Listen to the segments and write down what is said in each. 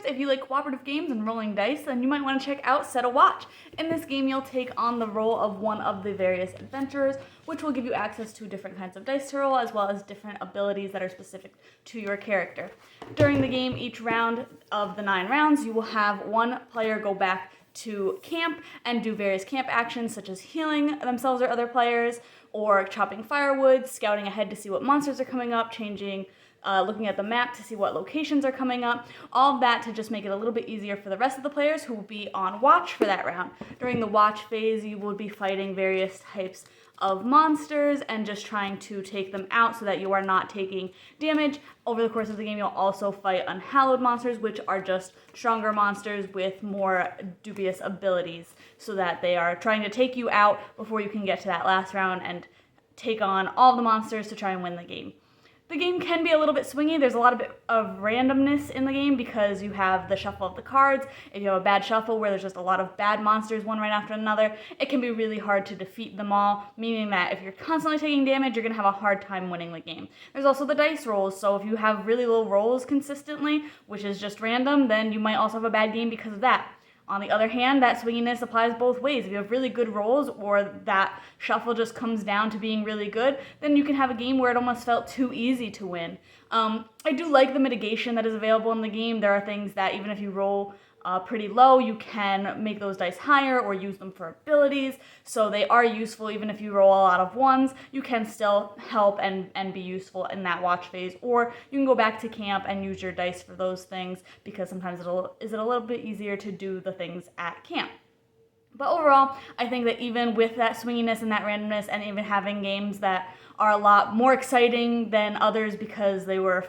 gamers, if you like cooperative games and rolling dice, then you might want to check out Set a Watch. In this game, you'll take on the role of one of the various adventurers, which will give you access to different kinds of dice to roll, as well as different abilities that are specific to your character. During the game, each round of the 9 rounds, you will have one player go back to camp and do various camp actions such as healing themselves or other players, or chopping firewood, scouting ahead to see what monsters are coming up, looking at the map to see what locations are coming up, all of that to just make it a little bit easier for the rest of the players who will be on watch for that round. During the watch phase, you will be fighting various types of monsters and just trying to take them out so that you are not taking damage. Over the course of the game, you'll also fight unhallowed monsters, which are just stronger monsters with more dubious abilities, so that they are trying to take you out before you can get to that last round and take on all the monsters to try and win the game. The game can be a little bit swingy. There's a lot of randomness in the game because you have the shuffle of the cards. If you have a bad shuffle where there's just a lot of bad monsters one right after another, it can be really hard to defeat them all, meaning that if you're constantly taking damage, you're going to have a hard time winning the game. There's also the dice rolls, so if you have really low rolls consistently, which is just random, then you might also have a bad game because of that. On the other hand, that swinginess applies both ways. If you have really good rolls or that shuffle just comes down to being really good, then you can have a game where it almost felt too easy to win. I do like the mitigation that is available in the game. There are things that even if you roll pretty low, you can make those dice higher or use them for abilities. So they are useful even if you roll a lot of ones. You can still help and be useful in that watch phase. Or you can go back to camp and use your dice for those things because sometimes it's a little bit easier to do the things at camp. But overall, I think that even with that swinginess and that randomness, and even having games that are a lot more exciting than others because they were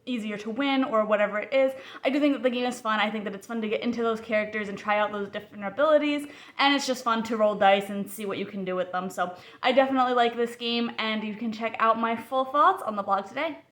easier to win or whatever it is, I do think that the game is fun. I think that it's fun to get into those characters and try out those different abilities, and it's just fun to roll dice and see what you can do with them. So I definitely like this game, and you can check out my full thoughts on the blog today.